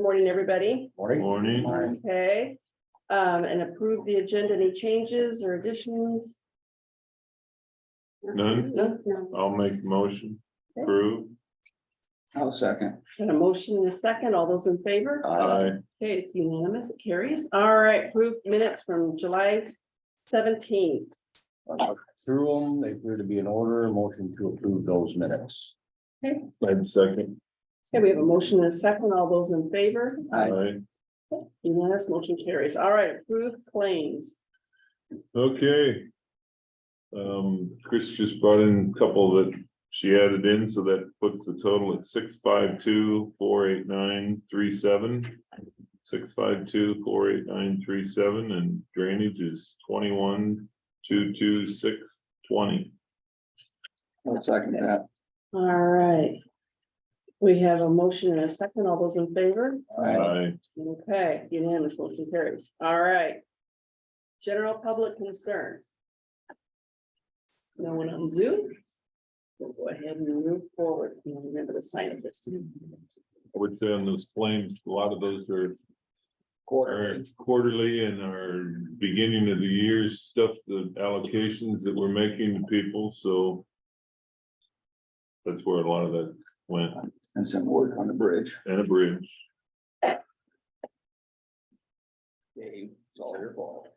morning, everybody. Morning. Okay. And approve the agenda. Any changes or additions? None? No. I'll make a motion. Approve. I'll second. Got a motion in a second. All those in favor? Aye. Okay, it's unanimous. It carries. All right, approved minutes from July 17th. Through them, they appear to be in order, motion to approve those minutes. I'd second. Okay, we have a motion in a second. All those in favor? Aye. Unanimous, motion carries. All right, approved claims. Okay. Chris just brought in a couple that she added in, so that puts the total at 652,489,37. 652,489,37, and drainage is 21,226,20. I'll second that. All right. We have a motion in a second. All those in favor? Aye. Okay, unanimous, motion carries. All right. General public concerns. No one on Zoom? We'll go ahead and move forward. Remember to sign it this time. I would say on those claims, a lot of those are quarterly and are beginning of the year stuff, the allocations that we're making to people, so that's where a lot of that went, And some work on the bridge. and a bridge. Dave, it's all your fault.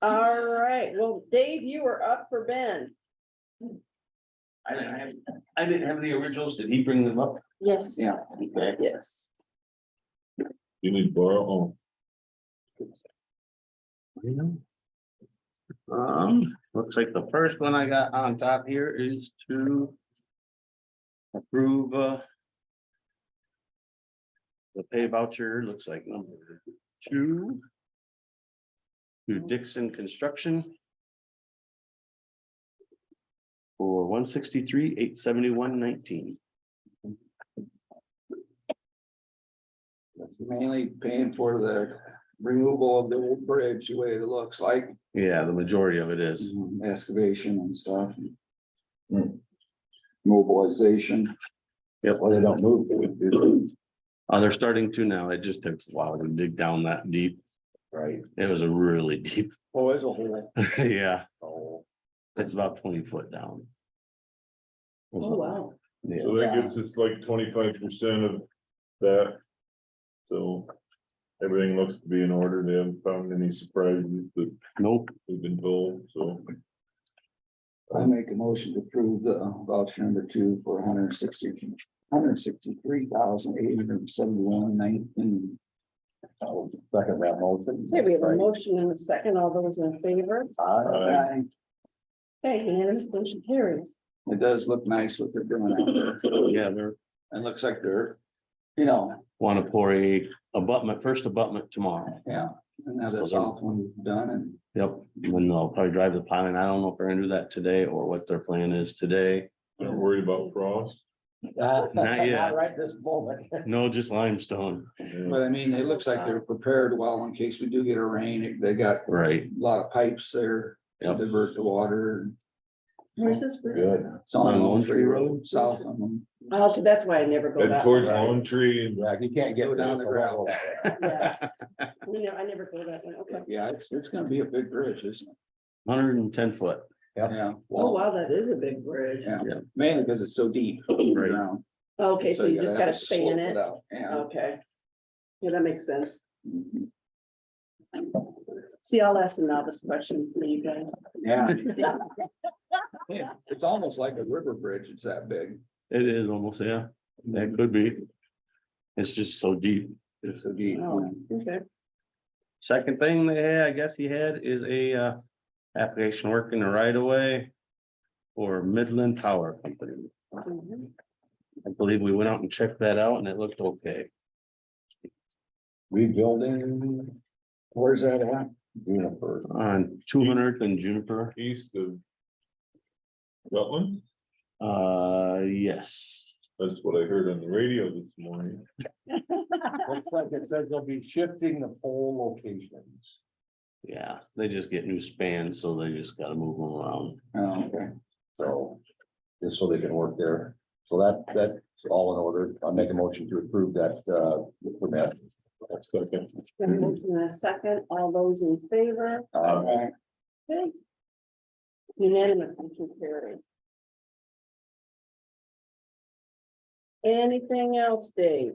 All right, well, Dave, you are up for Ben. I didn't have the originals. Did he bring them up? Yes. Yeah. Okay, yes. You need to borrow. Looks like the first one I got on top here is to approve, the pay voucher, looks like number 2 to Dixon Construction for $163,871.19. That's mainly paying for the removal of the old bridge, the way it looks like. Yeah, the majority of it is. Excavation and stuff. Mobilization. Yep. Well, they don't move. They're starting to now. It just takes a while to dig down that deep. Right. It was a really deep, Oh, it's a whole. yeah, Oh, it's about 20 foot down. Oh, wow. Yeah. So that gets us like 25% of that. So everything looks to be in order. They haven't found any surprises that Nope. we've been told, so. I make a motion to approve the voucher number 2 for $163,871.19. I'll second that motion. Okay, we have a motion in a second. All those in favor? Aye. Okay, unanimous, motion carries. It does look nice what they're doing out there. Yeah, they're It looks like they're, want to pour a abutment, first abutment tomorrow. yeah, and now So the they're- south one done and Yep, when they'll probably drive the piling. I don't know if they're gonna do that today or what their plan is today. Not worried about frost. Not yet. Right this moment. No, just limestone. but I mean, it looks like they're prepared well in case we do get a rain. They got Right. a lot of pipes there to Yep. divert the water. Where's this? bridge? Good. It's on On Lone Lone Tree Tree Road, south of them. Oh, so that's why I never go Head that towards way. Lone Tree and Yeah, you can't get Go down the gravel. Yeah. I never go that way. Okay. Yeah, it's gonna be a big bridge, isn't it? 110 foot. Yeah. Oh, wow, that is a big bridge. Yeah, Yeah. mainly because it's so deep Right. underground. Okay, so you just have gotta to span slope it. out. Yeah. Okay. Yeah, that makes sense. Mhm. See, I'll ask a novice question for you guys. Yeah. Yeah, it's almost like a river bridge. It's that big. It is almost, yeah. That could be. It's just so deep. It's so deep. Oh, okay. Second thing I guess he had is a application work in the right of way for Midland Power Company. Mhm. I believe we went out and checked that out and it looked okay. Rebuilding. Where's that at? Juniper. On 200th and Juniper. east of Rutland. Yes. That's what I heard on the radio this morning. Looks like it says they'll be shifting the pole locations. Yeah, they just get new spans, so they just gotta move them around. Oh, okay. So, just so they can work there. So that It's all in order. I make a motion to approve that, permit. That's okay. Got a motion and a second, all those in favor? Okay. Unanimous, motion carried. Anything else, Dave?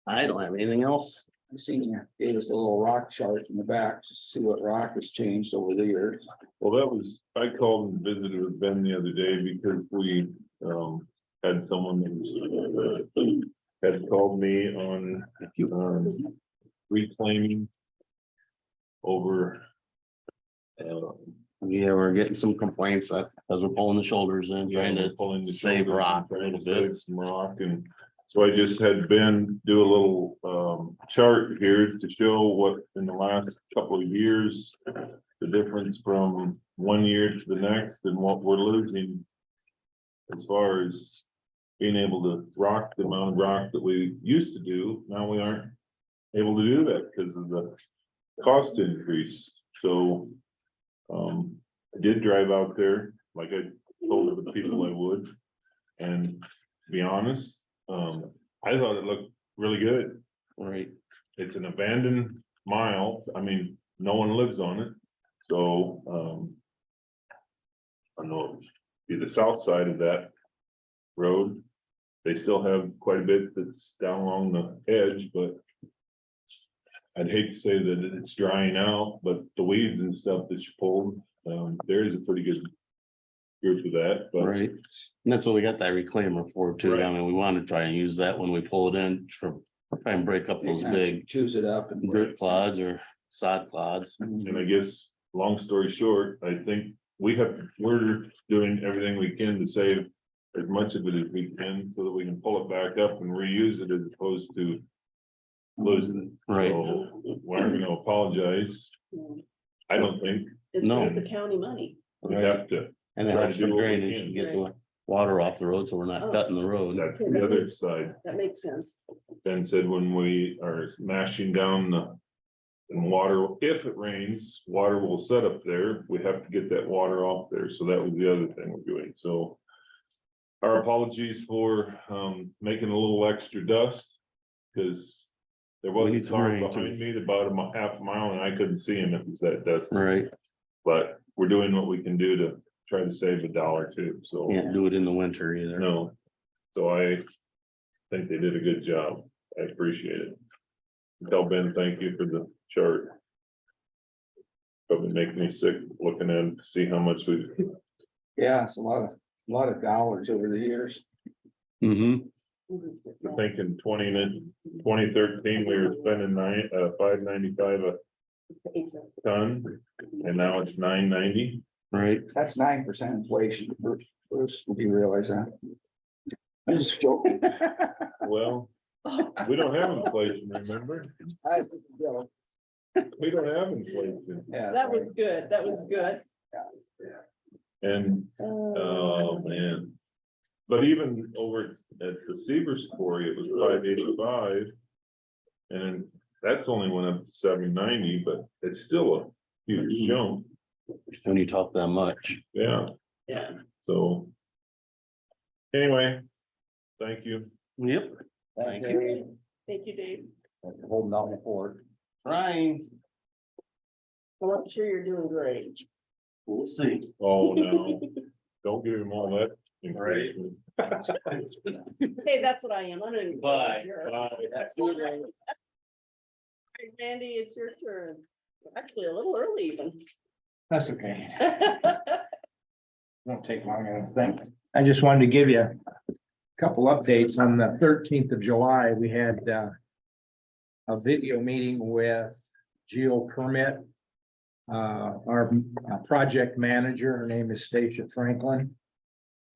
I don't have anything else. I seen you gave us a little rock chart in the back to see what rock has changed over the years. Well, that was, I called and visited with Ben the other day because we, had someone that had called me on, reclaiming over. Yeah, we're getting some complaints that as we're pulling the shoulders in, trying to pulling the save shoulders, rock a trying to little bit. save some rock, and so I just had Ben do a little chart here to show what in the last couple of years. The difference from one year to the next and what we're losing. As far as being able to rock the amount of rock that we used to do, now we aren't able to do that because of the cost increase, so. I did drive out there, like I told the people I would, and to be honest, I thought it looked really good. Right. It's an abandoned mile, I mean, no one lives on it, so, I know it'd be the south side of that road. They still have quite a bit that's down along the edge, but I'd hate to say that it's drying out, but the weeds and stuff that you pulled, there is a pretty good group of that, but. Right. And that's what we got that reclaimer for too. I Right. mean, we want to try and use that when we pull it in for try and break up those big Choose it up and. dirt clods or sod clods. And I guess, long story short, I think we're doing everything we can to save as much of it as we can so that we can pull it back up and reuse it as opposed to losing it. Right. So we're gonna apologize. I don't think It's No. it's the county money. we have to. And then Try to have some do what we drainage can. to get the water off the road, so we're not Oh. cutting the road. That's the other side. That makes sense. Ben said when we are mashing down the. And water, if it rains, water will set up there. We have to get that water off there. So that was the other thing we're doing. So. Our apologies for making a little extra dust. Cause there was We a need some car rain, too. behind me about half a mile and I couldn't see him. It was that dust. Right. But we're doing what we can do to try to save $1 too. So. Can't do it in the winter either. No. So I think they did a good job. I appreciate it. Tell Ben, thank you for the chart. Probably make me sick looking at it to see how much we, Yeah, it's a lot of dollars over the years. Mm-hmm. I think in 2013, we were spending $5.95 a ton. And now it's $9.90. Right. That's 9% inflation. Bruce, do you realize that? I'm just joking. Well, we don't have inflation, remember? We don't have inflation. Yeah. That was good. That was good. And oh, man. But even over at the Severs Quarry, it was $5.85. And that's only went up to $7.90, but it's still a huge jump. When you talk that much. Yeah, Yeah. so. Anyway, thank you. Yep. Thank you. Thank you, Dave. Holding out the fort. Trying. Well, I'm sure you're doing great. We'll see. Oh, no, don't give him all that encouragement. Hey, that's what I am. I'm an. Bye. Bye. Randy, it's your turn. Actually, a little early even. That's okay. Won't take long, I don't think. I just wanted to give you a couple updates. On the 13th of July, we had a video meeting with Geo Permit. Our project manager, her name is Stacia Franklin.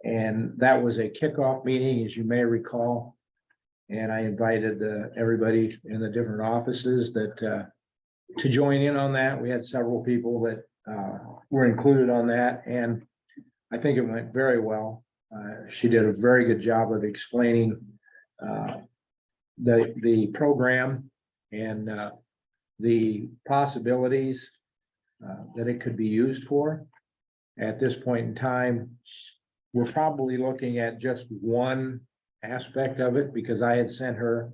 And that was a kickoff meeting, as you may recall. And I invited everybody in the different offices that to join in on that. We had several people that were included on that, and I think it went very well. She did a very good job of explaining the program and the possibilities that it could be used for. At this point in time, we're probably looking at just one aspect of it because I had sent her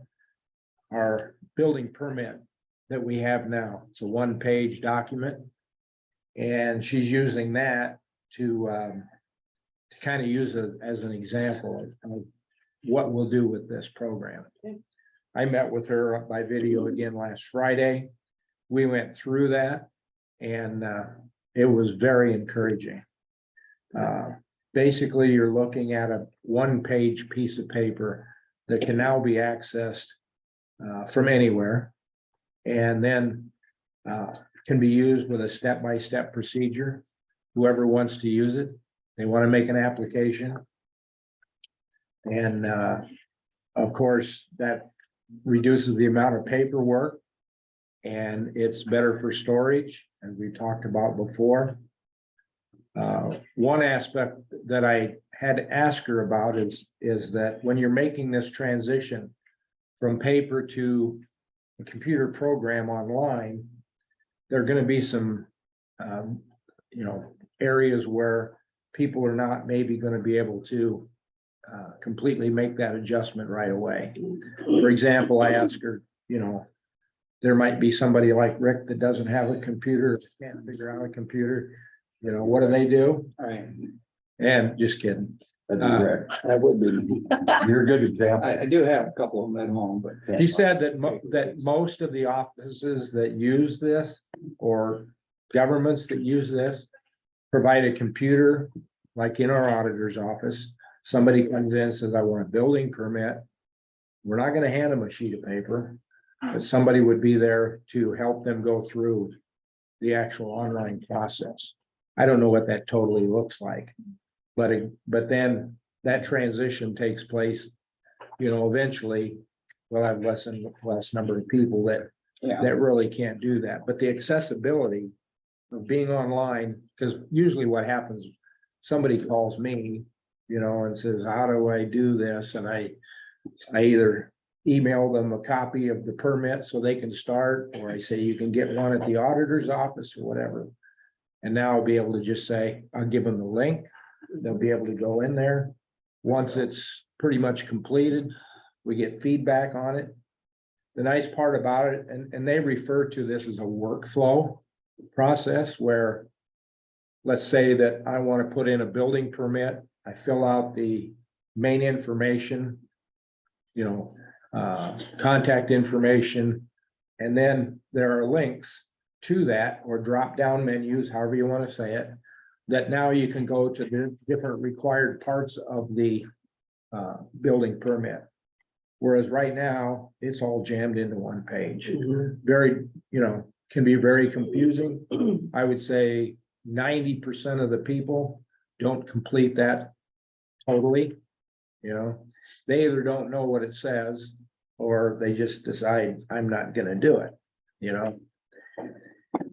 our building permit that we have now. It's a one-page document. And she's using that to kind of use it as an example of what we'll do with this program. Okay. I met with her by video again last Friday. We went through that and it was very encouraging. Basically, you're looking at a one-page piece of paper that can now be accessed from anywhere. And then can be used with a step-by-step procedure. Whoever wants to use it, they want to make an application. And of course, that reduces the amount of paperwork. And it's better for storage, as we talked about before. One aspect that I had to ask her about is that when you're making this transition from paper to a computer program online, there are going to be some, areas where people are not maybe going to be able to completely make that adjustment right away. For example, I asked her, there might be somebody like Rick that doesn't have a computer, can't figure out a computer. What do they do? Right, And just kidding. that would be, You're a good example. I do have a couple of them at home, but. He said that most of the offices that use this or governments that use this provide a computer, like in our auditor's office. Somebody comes in and says, I want a building permit. We're not gonna hand them a sheet of paper, but somebody would be there to help them go through the actual online process. I don't know what that totally looks like, but then that transition takes place, eventually we'll have less number of people that really can't do that. But the accessibility of being online, because usually what happens, somebody calls me, and says, how do I do this? And I either email them a copy of the permit so they can start, or I say, you can get one at the auditor's office or whatever. And now I'll be able to just say, I'll give them the link. They'll be able to go in there. Once it's pretty much completed, we get feedback on it. The nice part about it, and they refer to this as a workflow process where, let's say that I want to put in a building permit. I fill out the main information, contact information, and then there are links to that or drop down menus, however you want to say it, that now you can go to the different required parts of the building permit. Whereas right now, it's all jammed into one page. Very, can be very confusing. I would say 90% of the people don't complete that totally. They either don't know what it says or they just decide, I'm not gonna do it,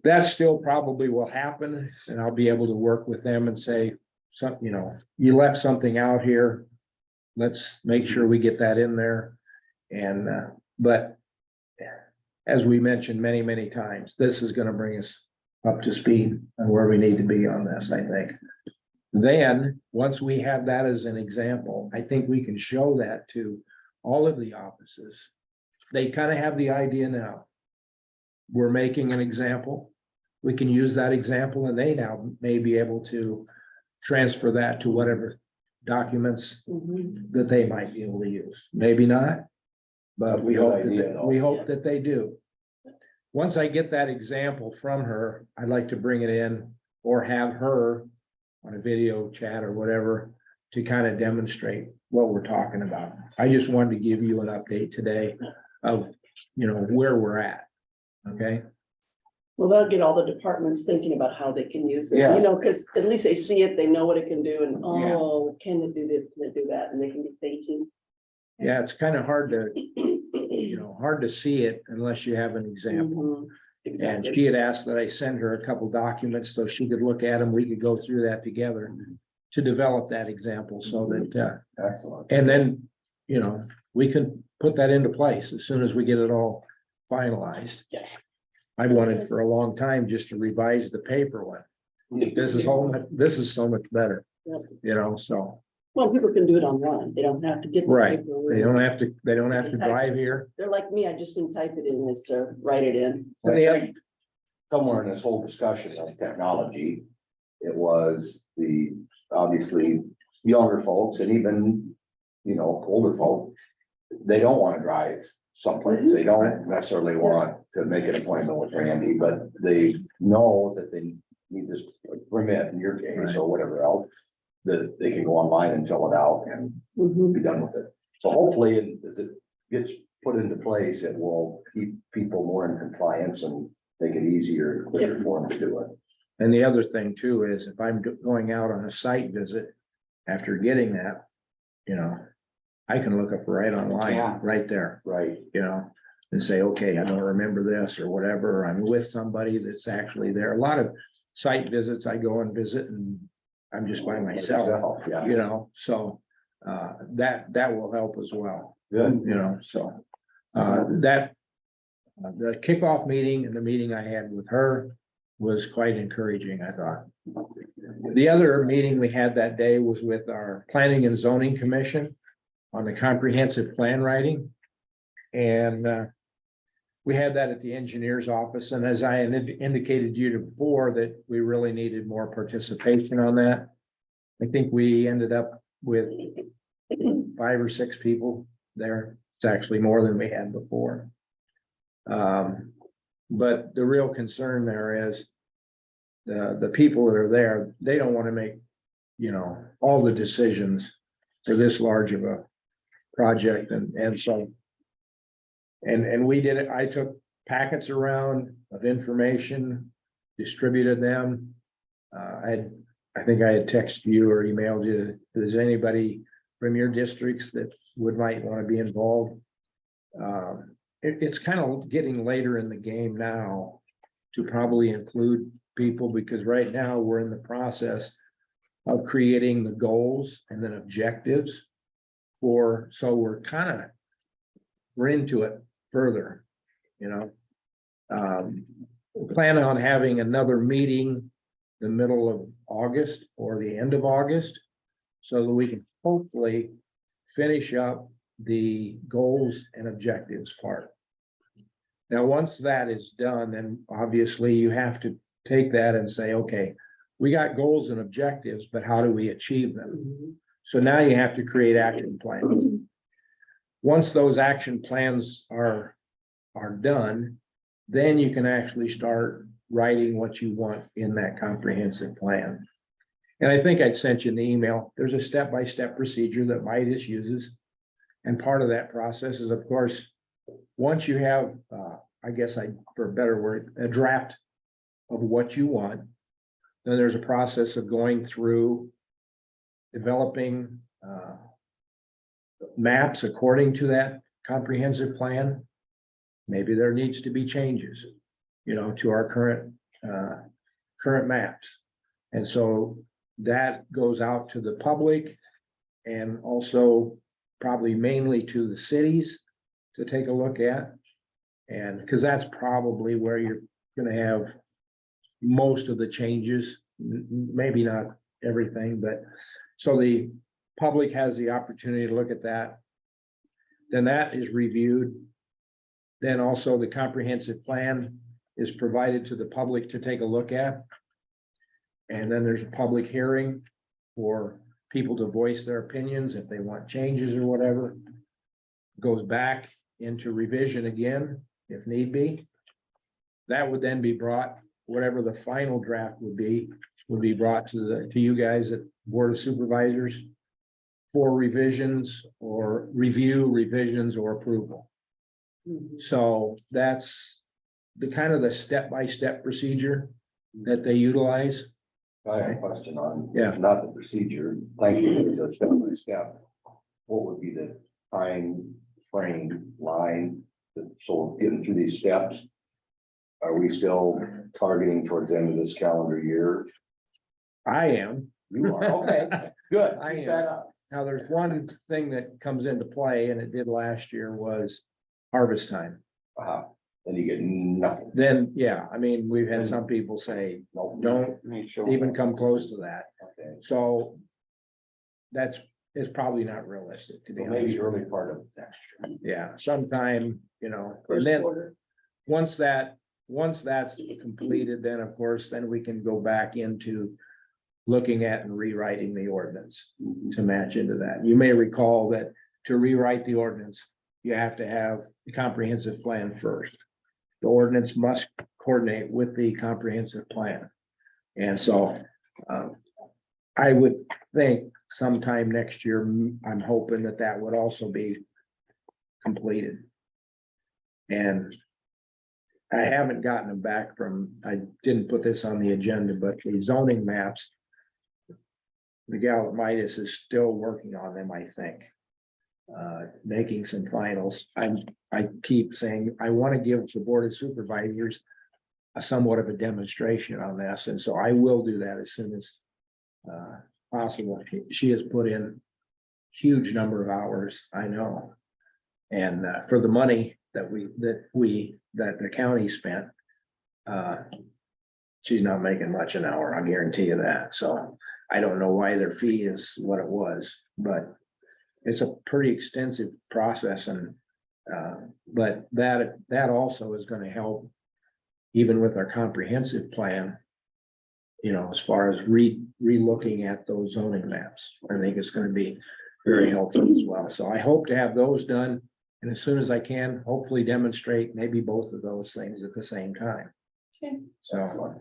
That still probably will happen, and I'll be able to work with them and say, you left something out here. Let's make sure we get that in there. And, but as we mentioned many, many times, this is gonna bring us up to speed on where we need to be on this, I think. Then, once we have that as an example, I think we can show that to all of the offices. They kind of have the idea now. We're making an example. We can use that example and they now may be able to transfer that to whatever documents that they might be able to use. Maybe not, but That's a we good hope idea, that, though. we hope that they do. Once I get that example from her, I'd like to bring it in or have her on a video chat or whatever to kind of demonstrate what we're talking about. I just wanted to give you an update today of, where we're at. Okay. Well, that'll get all the departments thinking about how they can use it, Yeah. because at least they see it, they know what it can do, and can it do this, can it do that, and they can be thinking. Yeah, it's kind of hard to, hard to see it unless you have an example. And Exactly. she had asked that I send her a couple documents so she could look at them. We could go through that together to develop that example so that, Excellent. and then, we can put that into place as soon as we get it all finalized. Yeah. I wanted for a long time just to revise the paper one. This is so much better, Yep. so Well, people can do it online. They don't have to get. the Right, paperwork. they don't have to drive here. They're like me. I just didn't type it in as to write it in. And the other- Somewhere in this whole discussion of technology, it was the, obviously, younger folks and even, older folk. They don't want to drive someplace. They don't necessarily want to make an appointment with Randy, but they know that they need this permit in your case or whatever else. That they can go online and fill it out and Mhm. be done with it. So hopefully, as it gets put into place, it will keep people more in compliance and make it easier, quicker for them to do it. And the other thing too is if I'm going out on a site visit, after getting that, I can look up right online, Yeah. right there, Right. and say, okay, I don't remember this or whatever, or I'm with somebody that's actually there. A lot of site visits, I go and visit and I'm just by myself, Yeah. so that will help as well, Good. so the kickoff meeting and the meeting I had with her was quite encouraging, I thought. The other meeting we had that day was with our Planning and Zoning Commission on the comprehensive plan writing. And we had that at the engineer's office, and as I had indicated to you before, that we really needed more participation on that. I think we ended up with 5 or 6 people there. It's actually more than we had before. But the real concern there is the people that are there, they don't want to make, all the decisions for this large of a project, and so. And we did it, I took packets around of information, distributed them. I think I had texted you or emailed you, is anybody from your districts that might want to be involved? It's kind of getting later in the game now to probably include people, because right now we're in the process of creating the goals and then objectives so we're into it further, plan on having another meeting the middle of August or the end of August, so that we can hopefully finish up the goals and objectives part. Now, once that is done, then obviously you have to take that and say, okay, we got goals and objectives, but how do we achieve them? So now you have to create action plans. Once those action plans are done, then you can actually start writing what you want in that comprehensive plan. And I think I'd sent you an email. There's a step-by-step procedure that Midas uses. And part of that process is, of course, once you have, for a better word, a draft of what you want, then there's a process of going through developing maps according to that comprehensive plan. Maybe there needs to be changes, to our current maps. And so that goes out to the public and also probably mainly to the cities to take a look at. And because that's probably where you're going to have most of the changes, maybe not everything, but so the public has the opportunity to look at that. Then that is reviewed. Then also the comprehensive plan is provided to the public to take a look at. And then there's a public hearing for people to voice their opinions if they want changes or whatever. Goes back into revision again, if need be. That would then be brought, whatever the final draft would be brought to you guys at Board of Supervisors for revisions or review, revisions, or approval. So that's the kind of the step-by-step procedure that they utilize. I have a question on. Yeah. Not the procedure. Thank you for the step by step. What would be the time frame line? So getting through these steps, are we still targeting towards the end of this calendar year? I am. You are, okay, good. I Keep am. that up. Now, there's one thing that comes into play, and it did last year, was harvest time. And you get nothing. Then, yeah, I mean, we've had some people say, No. don't Make sure. even come close to that. Okay. So that's is probably not realistic to be So honest. maybe early part of next year. Yeah, sometime, and First then quarter. once that's completed, then of course, then we can go back into looking at and rewriting the ordinance to match into that. You may recall that to rewrite the ordinance, you have to have the comprehensive plan first. The ordinance must coordinate with the comprehensive plan. And so, I would think sometime next year, I'm hoping that that would also be completed. And I haven't gotten them back from, I didn't put this on the agenda, but the zoning maps. The gal at Midas is still working on them, I think. Making some finals. I keep saying, I want to give the Board of Supervisors a somewhat of a demonstration on this, and so I will do that as soon as possible. She has put in huge number of hours, I know. And for the money that the county spent, she's not making much an hour, I guarantee you that. So I don't know why their fee is what it was, but it's a pretty extensive process, and but that also is going to help even with our comprehensive plan. As far as re-looking at those zoning maps, I think it's going to be very helpful as well. So I hope to have those done, and as soon as I can, hopefully demonstrate maybe both of those things at the same time. Okay. So,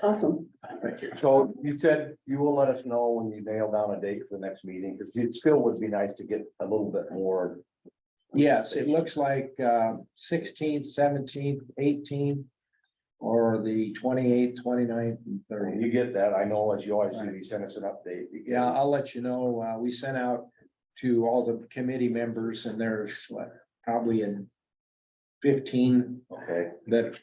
Awesome. thank you. So you said you will let us know when you nail down a date for the next meeting, because it still would be nice to get a little bit more. Yes, it looks like 16th, 17th, 18th, or the 28th, 29th, and When 30th. you get that, I know as you always do, you send us an update. Yeah, I'll let you know. We sent out to all the committee members, and there's what, probably in 15 Okay, that,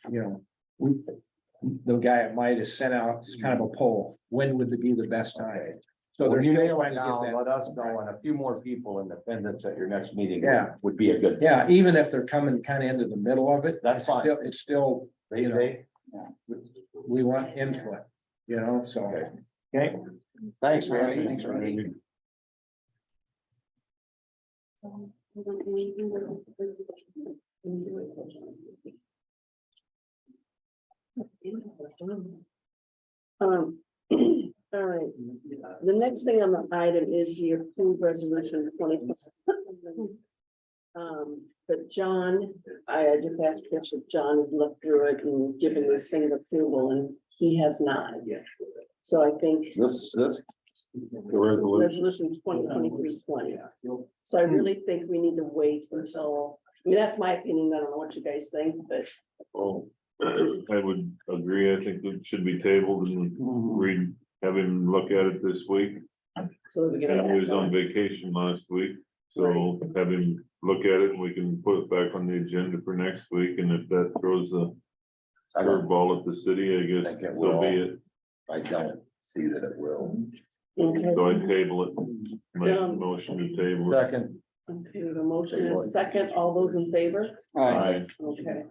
the guy at Midas sent out, it's kind of a poll. When would be the best time? So so when they're you still nail trying it to get down, that. let us know, and a few more people in attendance at your next meeting. Yeah. Would be a good. Yeah, even if they're coming kind of into the middle of it. That's fine. It's still, They- we want input, so. Okay. Okay. Thanks, Randy. Thanks, Randy. All right, the next thing on the item is the approved resolution 20. But John, I just asked if John had looked through it and given this thing approval, and he has not yet. So I think This, The resolution. resolution 2023-20. So I really think we need to wait until, that's my opinion. I don't know what you guys think, but Oh, I would agree. I think it should be tabled and read, have him look at it this week. so that we get. And he was on vacation last week, so have him look at it and we can put it back on the agenda for next week. And if that throws a I don't curveball at the city, I guess, think it so will. be it. I don't see that it will. Okay. So I table it. Make a motion to table it. Second. Okay, we have a motion and a second. All those in favor? Aye. Okay.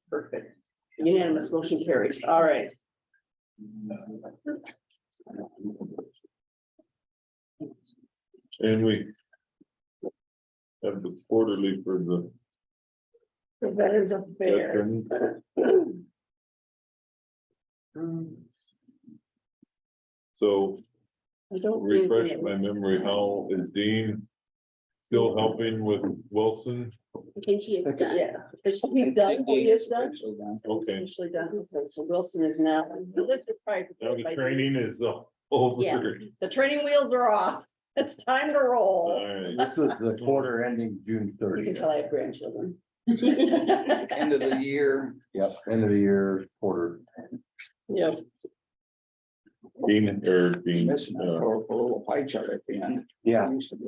Perfect. Unanimous motion carries. All right. And we have the quarterly for the The Veterans Affairs. veteran. So I don't see. refresh anything. my memory, how is Dean still helping with Wilson? I think he is done. Yeah. Is he done? He is done. Okay, Officially done. Okay, so Wilson is now. now the training is over. Yeah. The training wheels are off. It's time to roll. Alright, This is the quarter ending June You can 30th. tell I have grandchildren. End of the year. Yep, end of the year, quarter. Yep. Dean or Dean, Missing a little pie chart at the end. Yeah. Used to be.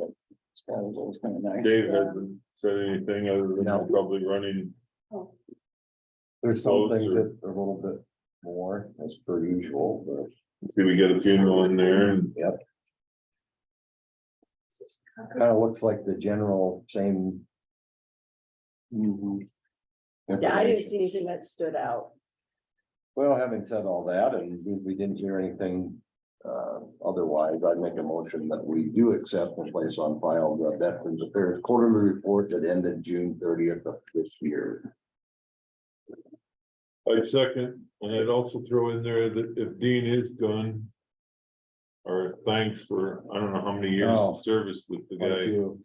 That was always kind of nice. Dave hasn't said anything other than No. probably running. There's some Those things are- that are a little bit more as per usual, but See, we got a funeral in there and yep. Kind of looks like the general same. Yeah, I didn't see anything that stood out. Well, having said all that, and we didn't hear anything Otherwise, I'd make a motion that we do accept and place on file the Veterans Affairs quarterly report that ended June 30th of this year. I'd second, and I'd also throw in there that if Dean is gone. Or thanks for, I don't know how many years Oh. of service that the Thank guy you.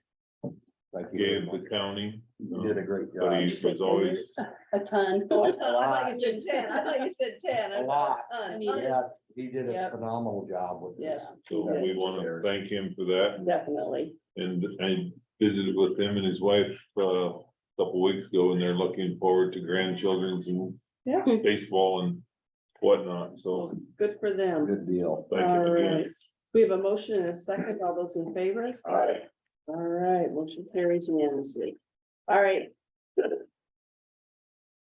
Thank you. very gave much. the county. You did a great But he job. was always, A ton. Oh, a ton. I thought you said 10. I thought you said 10. A lot. A ton. Yes, he did a Yep. phenomenal job with this. Yes. so we want to thank him for that. Definitely. And I visited with him and his wife, a couple weeks ago, and they're looking forward to grandchildren's and Yeah. baseball and whatnot, so Good for them. Good deal. thank All you again. right. We have a motion and a second. All those in favor? Aye. All right, motion carries unanimously. All right.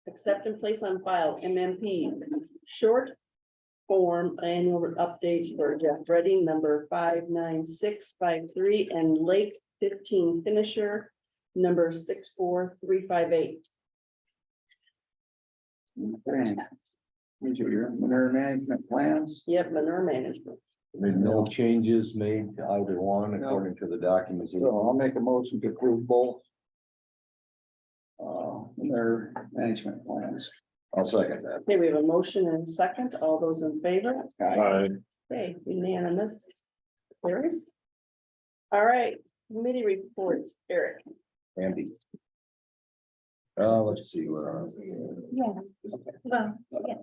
Accept and place on file MMP, short form annual updates for Jeff Redding, number 59653, and Lake 15 finisher, number 64358. Okay. These are your manure management plans. Yep, manure management. Made no changes made to either one according to the documents. So I'll make a motion to approve both. Their management plans. I'll second that. Okay, we have a motion and a second. All those in favor? Aye. Okay, unanimous. Carries. All right, committee reports, Eric. Andy. Let's see, where are we? Yeah, well, yeah.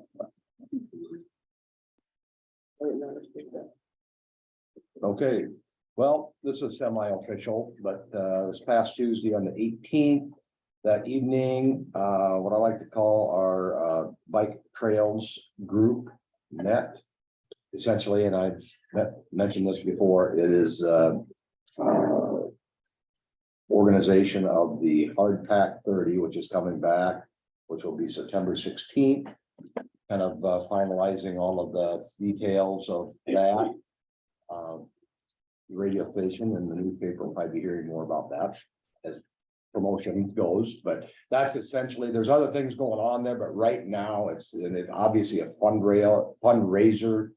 Okay, well, this is semi-official, but this past Tuesday on the 18th, that evening, what I like to call our bike trails group met. Essentially, and I've mentioned this before, it is organization of the Hard Pack 30, which is coming back, which will be September 16th. Kind of finalizing all of the details of that. Radio station and the newspaper will probably be hearing more about that as promotion goes, but that's essentially, there's other things going on there, but right now it's obviously a fundraiser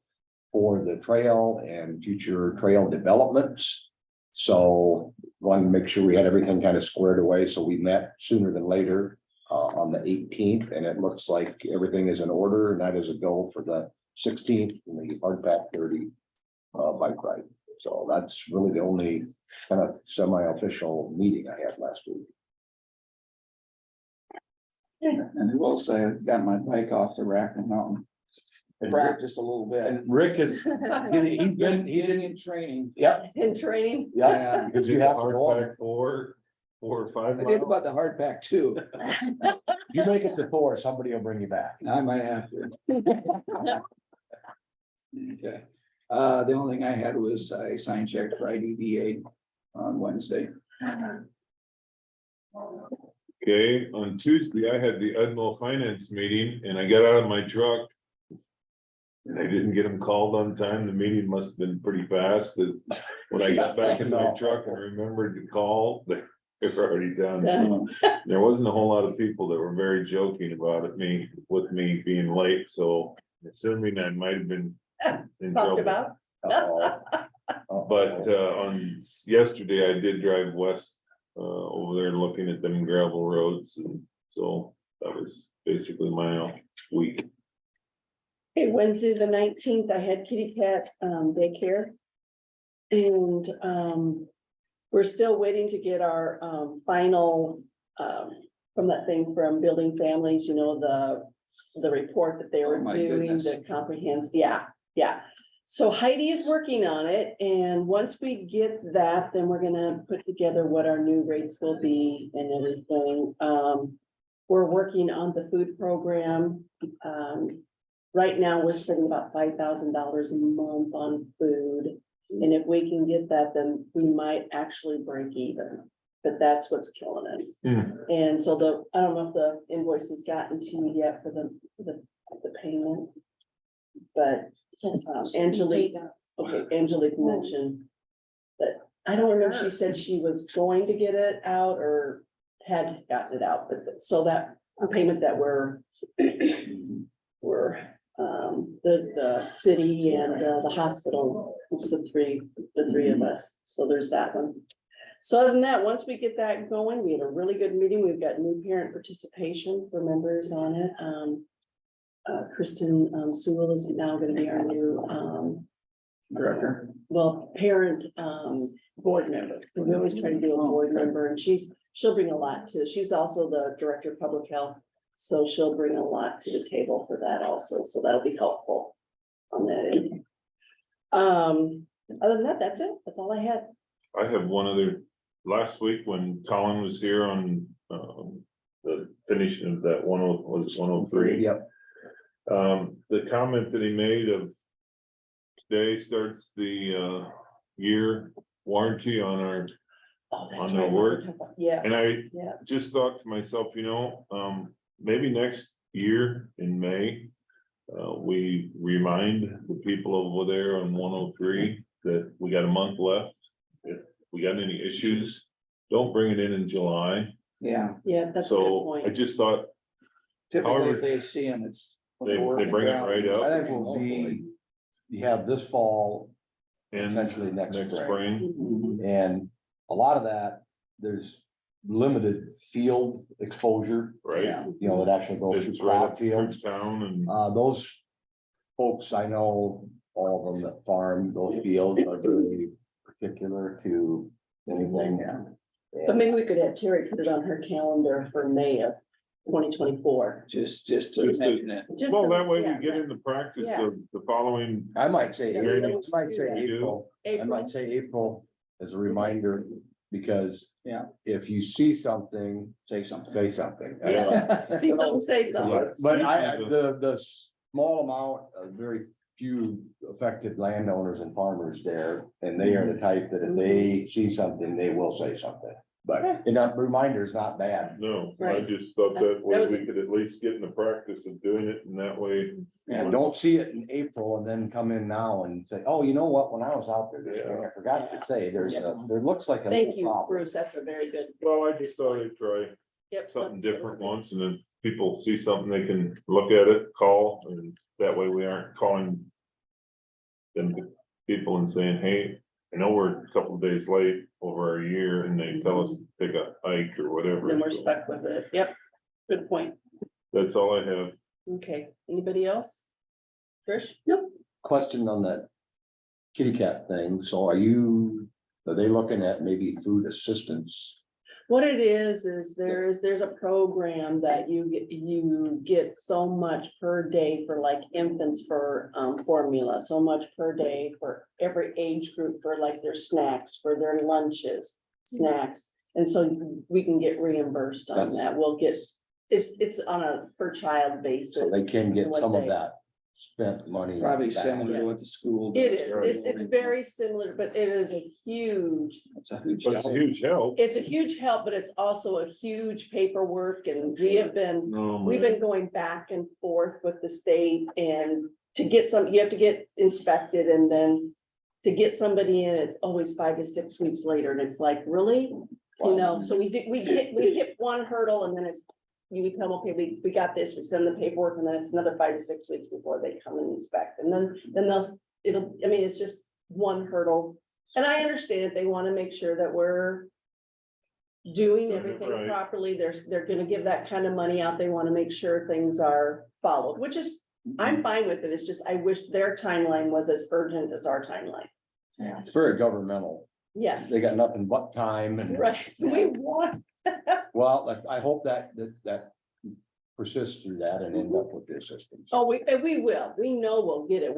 for the trail and future trail developments. So wanted to make sure we had everything kind of squared away, so we met sooner than later on the 18th, and it looks like everything is in order, and that is a go for the 16th in the Hard Pack 30 bike ride. So that's really the only kind of semi-official meeting I had last week. And I will say, I got my bike off the rack and mountain. Practice a little bit. And Rick is, he's been, Getting in training. yep, In training. yeah. Because You you have have to hard go on. pack 4 or 5 I did miles. about the hard pack too. You make it to Thor, somebody will bring you back. I might have to. Okay. The only thing I had was I signed check for IDDA on Wednesday. Okay, on Tuesday, I had the Udmo Finance meeting and I got out of my truck. And I didn't get them called on time. The meeting must have been pretty fast, because when I got back in my truck and remembered to call, they were already done. So there wasn't a whole lot of people that were very joking about it, with me being late, so assuming I might have been in Talked trouble. about. Uh-oh. But on yesterday, I did drive west over there looking at them gravel roads, and so that was basically my week. Okay, Wednesday, the 19th, I had kitty cat daycare. And we're still waiting to get our final from that thing from Building Families, you know, the report that they were Oh, my doing, goodness. the comprehensive, yeah. So Heidi is working on it, and once we get that, then we're gonna put together what our new rates will be and everything. We're working on the food program. Right now, we're spending about $5,000 a month on food. And if we can get that, then we might actually break even, but that's what's killing us. And so I don't know if the invoice has gotten to you yet for the payment. But Angelique mentioned that, I don't remember, she said she was going to get it out or had gotten it out, but so that payment that we're the city and the hospital. It's the three of us. So there's that one. So other than that, once we get that going, we had a really good meeting. We've got new parent participation for members on it. Kristen Sewell is now gonna be our new Director. parent board member. We always try to do a board member, and she'll bring a lot to, she's also the director of public health. So she'll bring a lot to the table for that also, so that'll be helpful on that end. Other than that, that's it, that's all I had. I have one other, last week when Colin was here on, the finishing of that 103. Yep. The comment that he made of today starts the, year warranty on our, Oh, that's On their right. work. Yes. and I Yeah, just thought to myself, maybe next year in May, we remind the people over there on 103 that we got a month left. If we got any issues, don't bring it in July. Yeah, yeah, that's a good So I point. just thought typically However, if they see them, it's. they bring it right up. I think we'll be, you have this fall, and essentially next spring. spring. Mhm. And a lot of that, there's limited field exposure, Right? Yeah. that actually goes through It's right crop up fields. town and Those folks, I know, all of them that farm those fields are very particular to anything. But maybe we could have Terry put it on her calendar for May of 2024. Just to Just to- mention it. Just well, so- that way yeah, we get into practice Yeah. of the following. I might say, Yeah, we I always might do say that. April, I April. might say April as a reminder, because. Yeah. If you see something, Say something. say something. Yeah. See something, say something. But the small amount of very few affected landowners and farmers there, and they are the type that if they see something, they will say something. But, and that reminder's not bad. No, I Right. just thought that That way was we could at least get in the practice of doing it, and that way. And don't see it in April and then come in now and say, oh, you know what, when I was out there this year, I forgot to say, there looks like a Thank little you, problem. Bruce, that's a very good. Well, I just thought I'd try Yep. something that was different good. once, and then people see something, they can look at it, call, and that way we aren't calling. Them people and saying, hey, I know we're a couple of days late over a year, and they tell us to take a hike or whatever. Then we're So stuck with it. Yep. Good point. That's all I have. Okay, anybody else? Trish? Nope. Question on that kitty cat thing, so are they looking at maybe food assistance? What it is there's a program that you get so much per day for like infants for formula, so much per day for every age group for like their snacks, for their lunches, snacks. And so we can get reimbursed on that. We'll get, it's on a per child So basis. they can get What some of they- that spent money. Probably back. similar to what the school. It does. is, it's very similar, but it is a huge, It's a huge. But it's a help. huge help. it's a huge help, but it's also a huge paperwork, and we have been we've been going back and forth with the state, and to get some, you have to get inspected, and then to get somebody in, it's always 5 to 6 weeks later, and it's like, really? So we hit one hurdle, and then you become, okay, we got this, we send the paperwork, and then it's another 5 to 6 weeks before they come and inspect, and then it's just one hurdle. And I understand they want to make sure that we're doing everything Right. properly. They're gonna give that kind of money out. They want to make sure things are followed, which is, I'm fine with it. It's just, I wish their timeline was as urgent as our timeline. It's very governmental. Yes, They got nothing but time and, right. We want, well, I hope that persists through that and end up with the assistance. oh, and we will. We know we'll get it.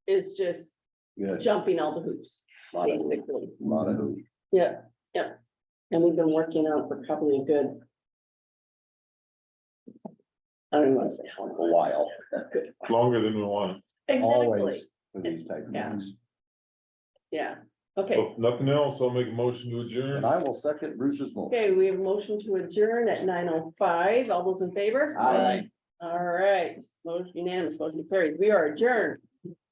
It's just Good. jumping all the hoops, Lot of- basically. lot of who. Yeah. And we've been working on it for probably a good. I don't even want to say how A long. while, Good. Longer than we want. Exactly, always for these type of Yeah. things. yeah. Okay, If nothing else, I'll make a motion to adjourn. And I will second Bruce's motion. okay, we have a motion to adjourn at 9:05. All those in favor? Aye. All right, motion unanimous, motion carries. We are adjourned.